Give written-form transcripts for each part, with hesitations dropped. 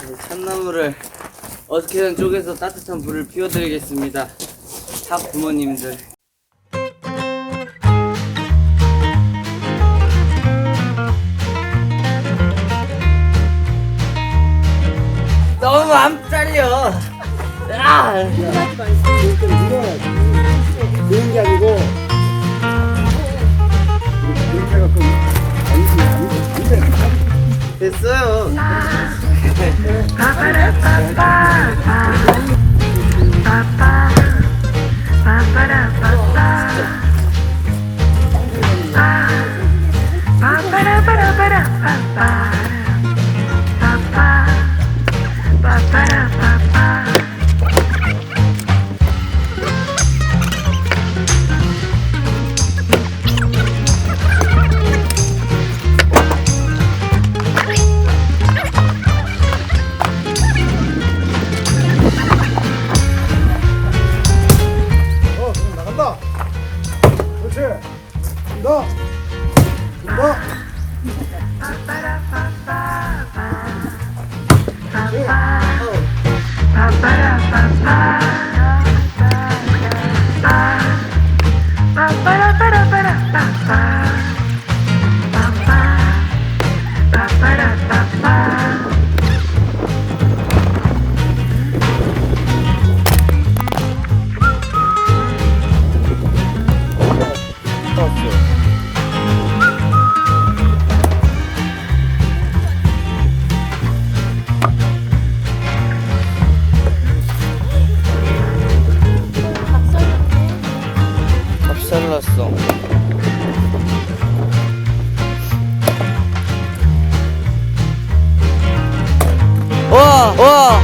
참나무를 어떻게든 쪼개서 따뜻한 불을 피워드리겠습니다. 학 부모님들. 너무 안 잘려. 그런 게 아니고 이렇게 해갖고 됐어요. 나간다. 그렇지. 너. 너. 밥살났어. 와, 와.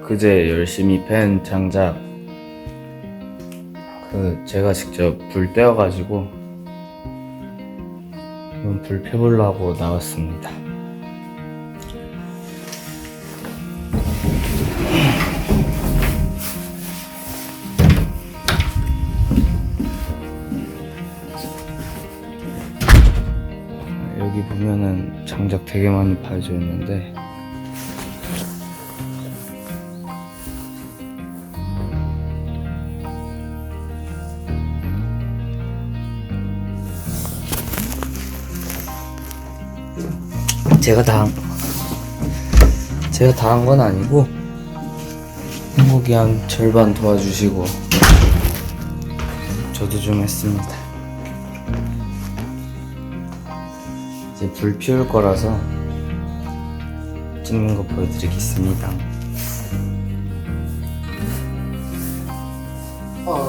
그제 열심히 팬 장작 제가 직접 불 떼어가지고 불 펴보려고 나왔습니다. 여기 보면은 장작 되게 많이 파져 있는데 제가 다 한 건 아니고 행복이 한 절반 도와주시고 저도 좀 했습니다. 이제 불 피울 거라서 찍는 거 보여드리겠습니다.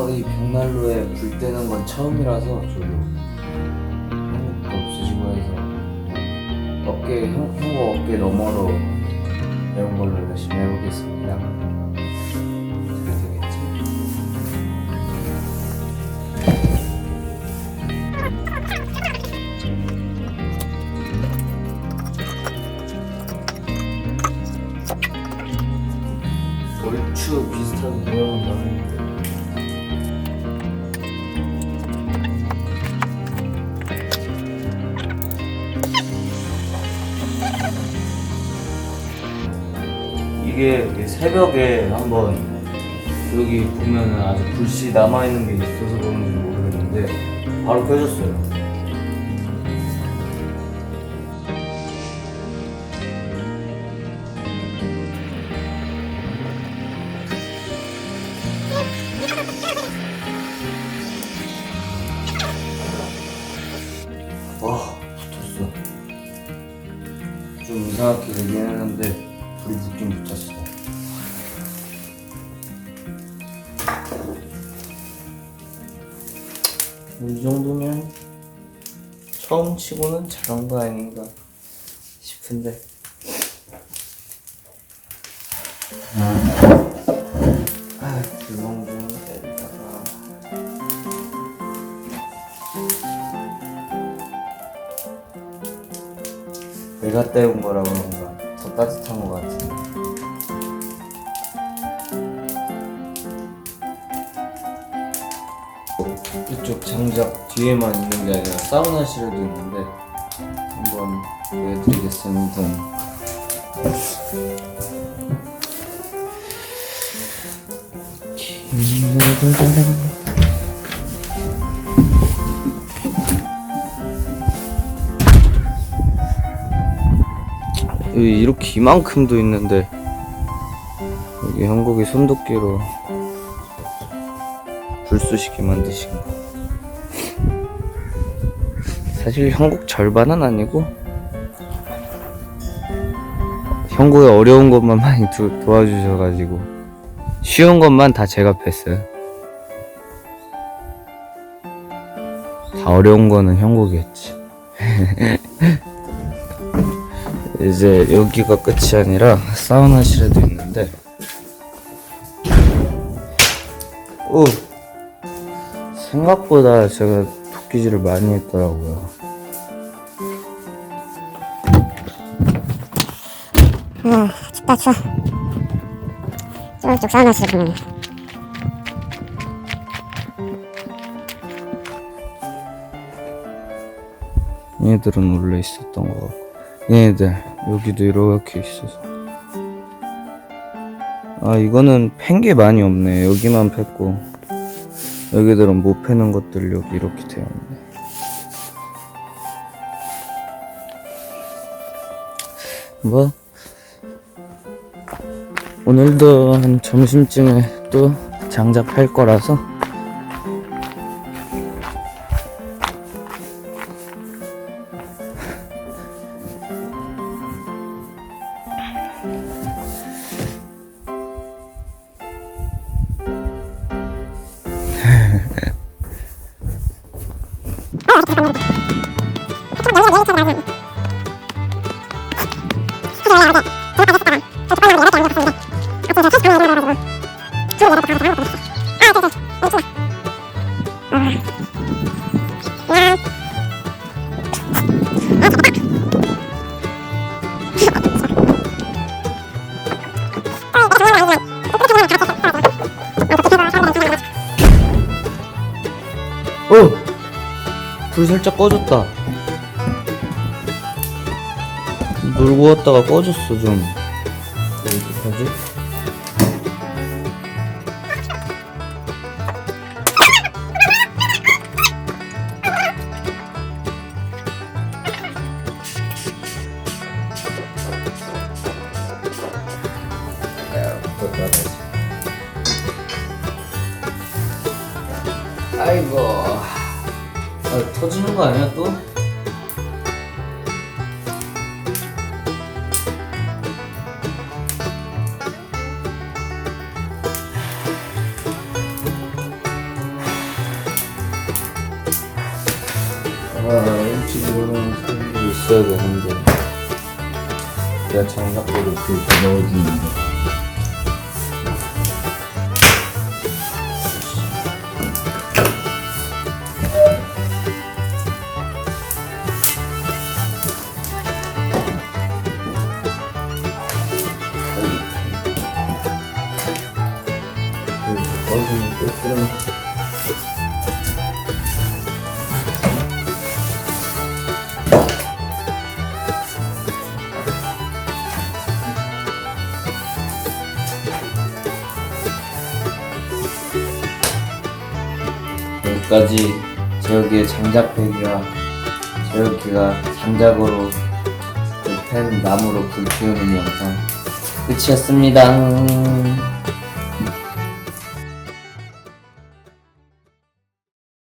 이 벽난로에 불 때는 건 처음이라서 저도 행복도 없으시고 해서 형부 어깨 너머로 배운 걸로 열심히 해보겠습니다. 잘 되겠지? 모양은 다른데. 이게 새벽에 한번 여기 보면은 아직 불씨 남아있는 게 있어서 그런지 모르겠는데 바로 켜졌어요. 와, 붙었어. 좀 이상하게 되긴 했는데 불이 붙긴 붙었어. 이 정도면 처음 치고는 잘한 거 아닌가 싶은데. 불멍 좀 때리다가 내가 때운 거라 그런가 더 따뜻한 거 같은데. 이쪽 장작 뒤에만 있는 게 아니라 사우나실에도 있는데 한번 보여드리겠습니다. 여기 이렇게 이만큼도 있는데 여기 한국의 손도끼로 불 쏘시게 만드신 거. 사실 형국 절반은 아니고 형국의 어려운 것만 많이 도와주셔가지고 쉬운 것만 다 제가 뺐어요. 다 어려운 거는 형국이었지. 이제 여기가 끝이 아니라 사우나실에도 있는데, 오, 생각보다 제가 도끼질을 많이 했더라고요. 춥다 추워. 저쪽 사우나실에 보면 얘네들은 원래 있었던 것 같고, 얘네들 여기도 이렇게 있어서. 아, 이거는 팬 게 많이 없네. 여기만 팼고 여기들은 못 패는 것들 여기 이렇게 되어있네. 뭐 오늘도 한 점심쯤에 또 장작 팔 거라서 불 살짝 꺼졌다. 놀고 왔다가 꺼졌어 좀. 어떡하지? 아이고, 터지는 거 아니야 또? 일찍 일어나는 사람도 있어야 되는데 내가 장작보다 이렇게 넣어주는데. 좀 끓여놓고. 여기까지 재혁이의 장작패기와 재혁이가 장작으로 그 팬 나무로 불 피우는 영상 끝이었습니다.